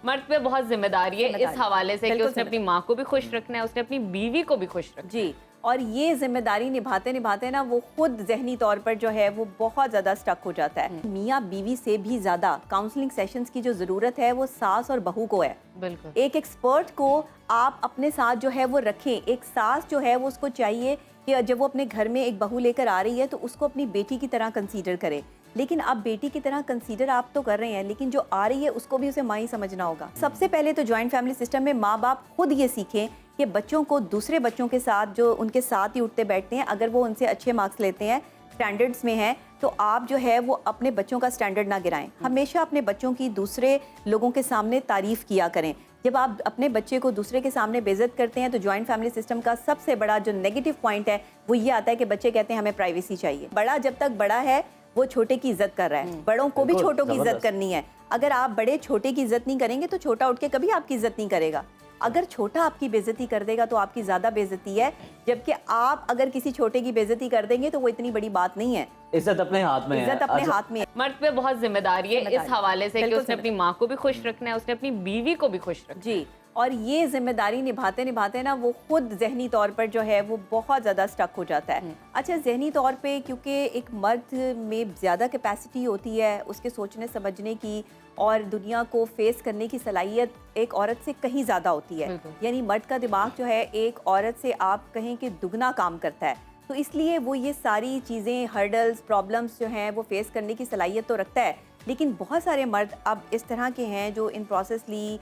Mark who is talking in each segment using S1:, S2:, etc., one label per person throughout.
S1: مرد پہ بہت ذمہ داری ہے اس حوالے سے کہ اس نے اپنی ماں کو بھی خوش رکھنا ہے, اس نے اپنی بیوی کو بھی خوش رکھنا ہے.
S2: جی, اور یہ ذمہ داری نبھاتے نبھاتے نا وہ خود ذہنی طور پر جو ہے وہ بہت زیادہ سٹک ہو جاتا ہے. میاں بیوی سے بھی زیادہ کاؤنسلنگ سیشنز کی جو ضرورت ہے وہ ساس اور بہو کو ہے.
S1: بالکل,
S2: ایک ایکسپرٹ کو آپ اپنے ساتھ جو ہے وہ رکھیں. ایک ساس جو ہے وہ اس کو چاہیے کہ جب وہ اپنے گھر میں ایک بہو لے کر آ رہی ہے تو اس کو اپنی بیٹی کی طرح کنسیڈر کرے. لیکن اب بیٹی کی طرح کنسیڈر آپ تو کر رہے ہیں, لیکن جو آ رہی ہے اس کو بھی اسے ماں ہی سمجھنا ہوگا. سب سے پہلے تو جوائنٹ فیملی سسٹم میں ماں باپ خود یہ سیکھیں کہ بچوں کو دوسرے بچوں کے ساتھ جو ان کے ساتھ ہی اٹھتے بیٹھتے ہیں, اگر وہ ان سے اچھے مارکس لیتے ہیں, سٹینڈرڈز میں ہیں, تو آپ جو ہے وہ اپنے بچوں کا سٹینڈرڈ نہ گرائیں. ہمیشہ اپنے بچوں کی دوسرے لوگوں کے سامنے تعریف کیا کریں. جب آپ اپنے بچے کو دوسرے کے سامنے بے عزت کرتے ہیں تو جوائنٹ فیملی سسٹم کا سب سے بڑا جو نیگیٹو پوائنٹ ہے وہ یہ آتا ہے کہ بچے کہتے ہیں ہمیں پرائیویسی چاہیے. بڑا جب تک بڑا ہے وہ چھوٹے کی عزت کر رہا ہے, بڑوں کو بھی چھوٹوں کی عزت کرنی ہے. اگر آپ بڑے چھوٹے کی عزت نہیں کریں گے تو چھوٹا اٹھ کے کبھی آپ کی عزت نہیں کرے گا. اگر چھوٹا آپ کی بے عزتی کر دے گا تو آپ کی زیادہ بے عزتی ہے, جبکہ آپ اگر کسی چھوٹے کی بے عزتی کر دیں گے تو وہ اتنی بڑی بات نہیں ہے.
S3: عزت اپنے ہاتھ میں ہے.
S2: عزت اپنے ہاتھ میں ہے.
S1: مرد پہ بہت ذمہ داری ہے اس حوالے سے کہ اس نے اپنی ماں کو بھی خوش رکھنا ہے, اس نے اپنی بیوی کو بھی خوش رکھنا ہے.
S2: جی, اور یہ ذمہ داری نبھاتے نبھاتے نا وہ خود ذہنی طور پر جو ہے وہ بہت زیادہ سٹک ہو جاتا ہے. اچھا, ذہنی طور پہ کیونکہ ایک مرد میں زیادہ کیپیسٹی ہوتی ہے اس کے سوچنے سمجھنے کی اور دنیا کو فیس کرنے کی صلاحیت ایک عورت سے کہیں زیادہ ہوتی ہے. یعنی مرد کا دماغ جو ہے ایک عورت سے آپ کہیں کہ دگنا کام کرتا ہے, تو اس لیے وہ یہ ساری چیزیں, ہرڈلز, پرابلمس جو ہیں وہ فیس کرنے کی صلاحیت تو رکھتا ہے. لیکن بہت سارے مرد اب اس طرح کے ہیں جو ان پروسیسلی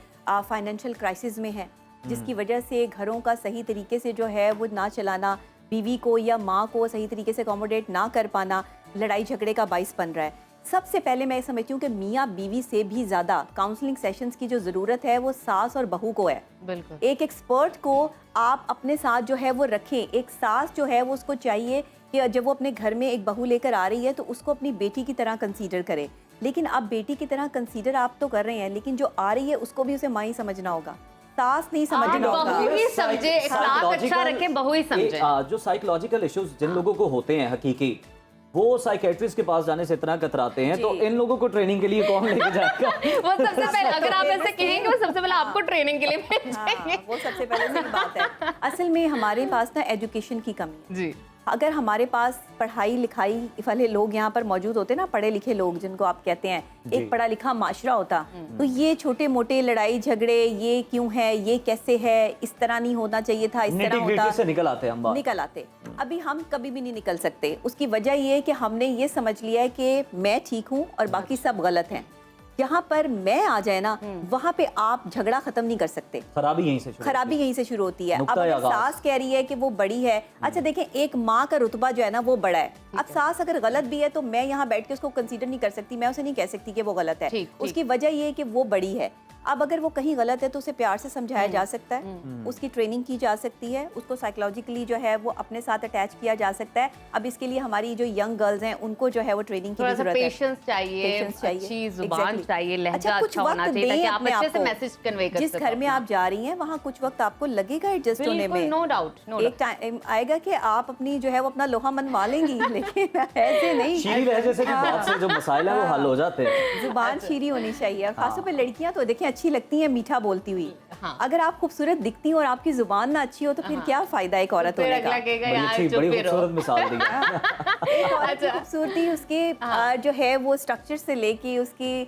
S2: فائنینشیل کرائسس میں ہیں, جس کی وجہ سے گھروں کا صحیح طریقے سے جو ہے وہ نہ چلانا, بیوی کو یا ماں کو صحیح طریقے سے اکوموڈیٹ نہ کر پانا لڑائی جھگڑے کا باعث بن رہا ہے. سب سے پہلے میں سمجھتی ہوں کہ میاں بیوی سے بھی زیادہ کاؤنسلنگ سیشنز کی جو ضرورت ہے وہ ساس اور بہو کو ہے.
S1: بالکل,
S2: ایک ایکسپرٹ کو آپ اپنے ساتھ جو ہے وہ رکھیں. ایک ساس جو ہے وہ اس کو چاہیے کہ جب وہ اپنے گھر میں ایک بہو لے کر آ رہی ہے تو اس کو اپنی بیٹی کی طرح کنسیڈر کرے. لیکن اب بیٹی کی طرح کنسیڈر آپ تو کر رہے ہیں, لیکن جو آ رہی ہے اس کو بھی اسے ماں ہی سمجھنا ہوگا, ساس نہیں سمجھنا ہوگا.
S1: بہو ہی سمجھے, اخلاق اچھا رکھے, بہو ہی سمجھے.
S3: جو سائیکولوجیکل ایشوز جن لوگوں کو ہوتے ہیں حقیقی, وہ سائیکیٹرسٹ کے پاس جانے سے اتنا کتراتے ہیں, تو ان لوگوں کو ٹریننگ کے لیے کون لے کے جائے گا؟
S1: وہ سب سے پہلے اگر آپ ایسے کہیں گے وہ سب سے پہلے آپ کو ٹریننگ کے لیے بھیجیں گے.
S2: وہ سب سے پہلے صحیح بات ہے. اصل میں ہمارے پاس نا ایجوکیشن کی کمی ہے.
S1: جی,
S2: اگر ہمارے پاس پڑھائی لکھائی والے لوگ یہاں پر موجود ہوتے نا, پڑھے لکھے لوگ جن کو آپ کہتے ہیں, ایک پڑھا لکھا معاشرہ ہوتا, تو یہ چھوٹے موٹے لڑائی جھگڑے یہ کیوں ہے, یہ کیسے ہے, اس طرح نہیں ہونا چاہیے تھا, اس طرح ہوتا,
S3: سے نکل آتے ہم
S2: نکل آتے. ابھی ہم کبھی بھی نہیں نکل سکتے. اس کی وجہ یہ ہے کہ ہم نے یہ سمجھ لیا ہے کہ میں ٹھیک ہوں اور باقی سب غلط ہیں. جہاں پر میں آ جائے نا وہاں پہ آپ جھگڑا ختم نہیں کر سکتے.
S3: خرابی یہیں سے شروع
S2: ہوتی ہے. اب اگر ساس کہہ رہی ہے کہ وہ بڑی ہے, اچھا دیکھیں ایک ماں کا رتبہ جو ہے نا وہ بڑا ہے. اب ساس اگر غلط بھی ہے تو میں یہاں بیٹھ کے اس کو کنسیڈر نہیں کر سکتی, میں اسے نہیں کہہ سکتی کہ وہ غلط ہے. اس کی وجہ یہ ہے کہ وہ بڑی ہے. اب اگر وہ کہیں غلط ہے تو اسے پیار سے سمجھایا جا سکتا ہے, اس کی ٹریننگ کی جا سکتی ہے, اس کو سائیکولوجیکلی جو ہے وہ اپنے ساتھ اٹیچ کیا جا سکتا ہے. اب اس کے لیے ہماری جو ینگ گرلز ہیں ان کو جو ہے وہ ٹریننگ کی ضرورت ہے.
S1: پیشنس چاہیے, اچھی زبان چاہیے, لہجہ اچھا ہونا چاہیے تاکہ آپ اچھے سے میسج کنوے کر سکیں.
S2: جس گھر میں آپ جا رہی ہیں وہاں کچھ وقت آپ کو لگے گا ایڈجسٹ ہونے میں,
S1: نو ڈاؤٹ.
S2: ایک ٹائم آئے گا کہ آپ اپنی جو ہے وہ اپنا لوہا منوا لیں گی, لیکن ایسے نہیں.
S3: شیریں لہجے سے بات سے جو مسائل ہیں وہ حل ہو جاتے ہیں.
S2: زبان شیریں ہونی چاہیے. خاص طور پہ لڑکیاں تو دیکھیں اچھی لگتی ہیں میٹھا بولتی ہوئی. اگر آپ خوبصورت دکھتی ہیں اور آپ کی زبان نہ اچھی ہو تو پھر کیا فائدہ ایک عورت ہونے کا.
S3: بڑی خوبصورت مثال دی.
S2: ایک عورت کی خوبصورتی اس کے جو ہے وہ اسٹرکچر سے لے کے, اس کی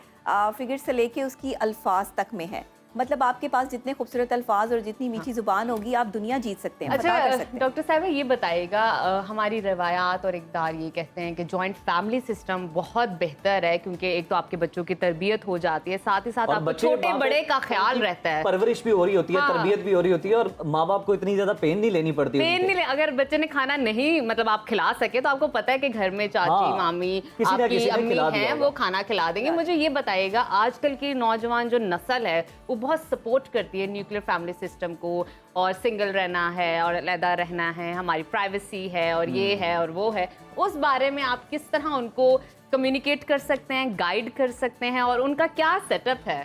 S2: فگر سے لے کے اس کی الفاظ تک میں ہے. مطلب آپ کے پاس جتنے خوبصورت الفاظ اور جتنی میٹھی زبان ہوگی آپ دنیا جیت سکتے ہیں.
S1: اچھا ڈاکٹر صاحبہ یہ بتائیے گا, ہماری روایات اور اقدار یہ کہتے ہیں کہ جوائنٹ فیملی سسٹم بہت بہتر ہے کیونکہ ایک تو آپ کے بچوں کی تربیت ہو جاتی ہے, ساتھ ہی ساتھ آپ چھوٹے بڑے کا خیال رہتا ہے,
S3: پرورش بھی ہو رہی ہوتی ہے, تربیت بھی ہو رہی ہوتی ہے, اور ماں باپ کو اتنی زیادہ پین نہیں لینی پڑتی.
S1: اگر بچے نے کھانا نہیں مطلب آپ کھلا سکے تو آپ کو پتا ہے کہ گھر میں چاچی مامی آپ کی امی ہیں وہ کھانا کھلا دیں گے. مجھے یہ بتائیے گا, آج کل کی نوجوان جو نسل ہے وہ بہت سپورٹ کرتی ہے نیوکلیر فیملی سسٹم کو, اور سنگل رہنا ہے اور علیحدہ رہنا ہے, ہماری پرائیویسی ہے اور یہ ہے اور وہ ہے. اس بارے میں آپ کس طرح ان کو کمیونیکیٹ کر سکتے ہیں, گائیڈ کر سکتے ہیں, اور ان کا کیا سیٹ اپ ہے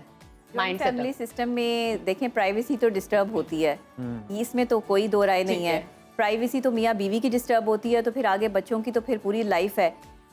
S1: مائنڈ سیٹ؟
S2: فیملی سسٹم میں دیکھیں پرائیویسی تو ڈسٹرب ہوتی ہے, اس میں تو کوئی دو رائے نہیں ہے. پرائیویسی تو میاں بیوی کی ڈسٹرب ہوتی ہے, تو پھر آگے بچوں کی تو پھر پوری لائف ہے.